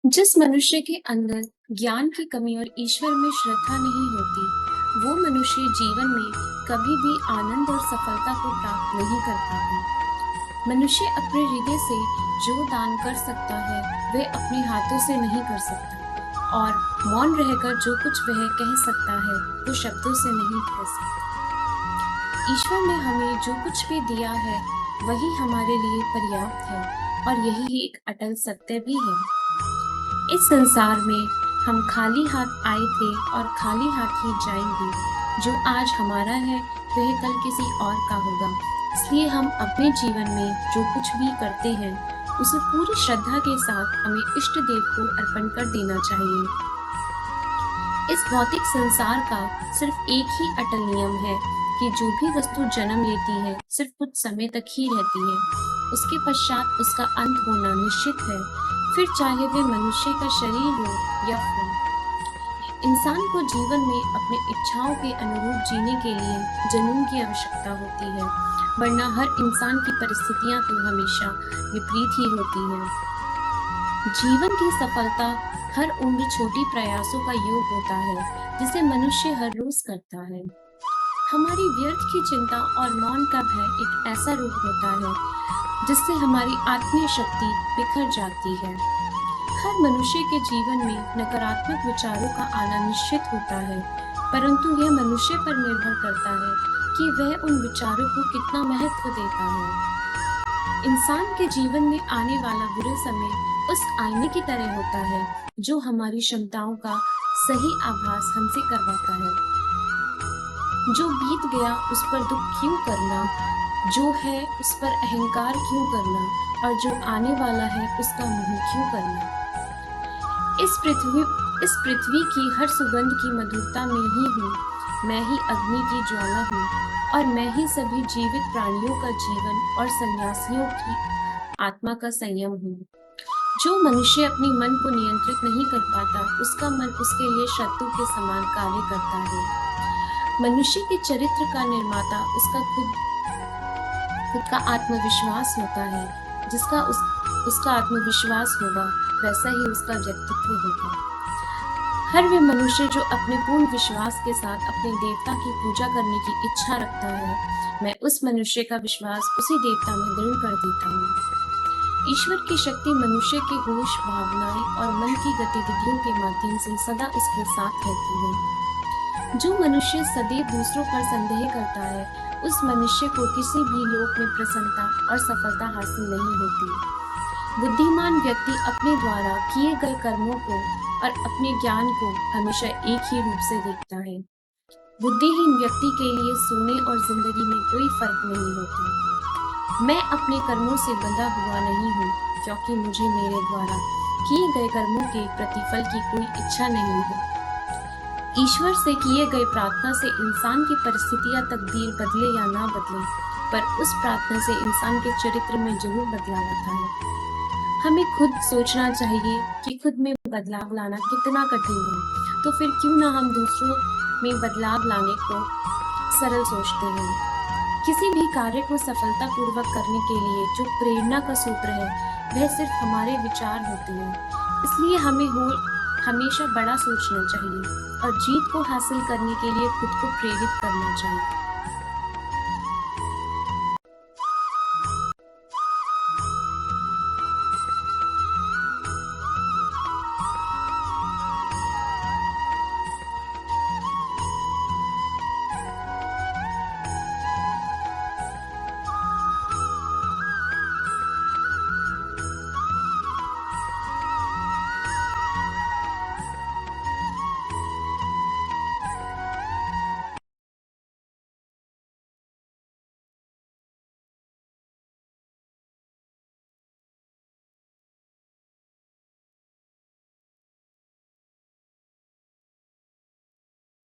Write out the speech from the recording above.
जिस मनुष्य के अंदर ज्ञान की कमी और ईश्वर में श्रद्धा नहीं होती, वो मनुष्य जीवन में कभी भी आनंद और सफलता को प्राप्त नहीं कर पाता। मनुष्य अपने हृदय से जो दान कर सकता है, वह अपने हाथों से नहीं कर सकता और मौन रहकर जो कुछ वह कह सकता है, वो शब्दों से नहीं कह सकता। ईश्वर ने हमें जो कुछ भी दिया है, वही हमारे लिए पर्याप्त है और यही एक अटल सत्य भी है। इस संसार में हम खाली हाथ आए थे और खाली हाथ ही जाएंगे। जो आज हमारा है, वह कल किसी और का होगा। इसलिए हम अपने जीवन में जो कुछ भी करते हैं, उसे पूरी श्रद्धा के साथ हमें इष्ट देव को अर्पण कर देना चाहिए। इस भौतिक संसार का सिर्फ एक ही अटल नियम है कि जो भी वस्तु जन्म लेती है, सिर्फ कुछ समय तक ही रहती है। उसके पश्चात उसका अंत होना निश्चित है, फिर चाहे वे मनुष्य का शरीर हो या फूल। इंसान को जीवन में अपने इच्छाओं के अनुरूप जीने के लिए जुनून की आवश्यकता होती है, वरना हर इंसान की परिस्थितियां तो हमेशा विपरीत ही होती हैं। जीवन की सफलता हर उम्र छोटी प्रयासों का योग होता है, जिसे मनुष्य हर रोज करता है। हमारी व्यर्थ की चिंता और मौन का भय एक ऐसा रूप होता है जिससे हमारी आत्मीय शक्ति बिखर जाती है। हर मनुष्य के जीवन में नकारात्मक विचारों का आना निश्चित होता है, परंतु यह मनुष्य पर निर्भर करता है कि वह उन विचारों को कितना महत्व देता है। इंसान के जीवन में आने वाला बुरा समय उस आईने की तरह होता है जो हमारी क्षमताओं का सही आभास हमसे करवाता है। जो बीत गया उस पर दुख क्यों करना, जो है उस पर अहंकार क्यों करना और जो आने वाला है उसका मोह क्यों करना। इस पृथ्वी की हर सुगंध की मधुरता में ही हूँ। मैं ही अग्नि की ज्वाला हूँ और मैं ही सभी जीवित प्राणियों का जीवन और सन्यासियों की आत्मा का संयम हूँ। जो मनुष्य अपने मन को नियंत्रित नहीं कर पाता, उसका मन उसके लिए शत्रु के समान कार्य करता है। मनुष्य के चरित्र का निर्माता उसका खुद का आत्मविश्वास होता है। उसका आत्मविश्वास होगा, वैसा ही उसका व्यक्तित्व होगा। हर वे मनुष्य जो अपने पूर्ण विश्वास के साथ अपने देवता की पूजा करने की इच्छा रखता है, मैं उस मनुष्य का विश्वास उसी देवता में दृढ़ कर देता हूँ। ईश्वर की शक्ति मनुष्य के होश, भावनाएं और मन की गतिविधियों के माध्यम से सदा उसके साथ रहती है। जो मनुष्य सदैव दूसरों पर संदेह करता है, उस मनुष्य को किसी भी लोक में प्रसन्नता और सफलता हासिल नहीं होती। बुद्धिमान व्यक्ति अपने द्वारा किए गए कर्मों को और अपने ज्ञान को हमेशा एक ही रूप से देखता है। बुद्धिहीन व्यक्ति के लिए सोने और जिंदगी में कोई फर्क नहीं होता। मैं अपने कर्मों से बंधा हुआ नहीं हूँ, क्योंकि मुझे मेरे द्वारा किए गए कर्मों के प्रतिफल की कोई इच्छा नहीं है। ईश्वर से किए गए प्रार्थना से इंसान की परिस्थितियां तकदीर बदले या ना बदले, पर उस प्रार्थना से इंसान के चरित्र में जरूर बदलाव आता है। हमें खुद सोचना चाहिए कि खुद में बदलाव लाना कितना कठिन है, तो फिर क्यों ना हम दूसरों में बदलाव लाने को सरल सोचते हैं। किसी भी कार्य को सफलतापूर्वक करने के लिए जो प्रेरणा का सूत्र है, वह सिर्फ हमारे विचार होते हैं। इसलिए हमेशा बड़ा सोचना चाहिए और जीत को हासिल करने के लिए खुद को प्रेरित करना चाहिए।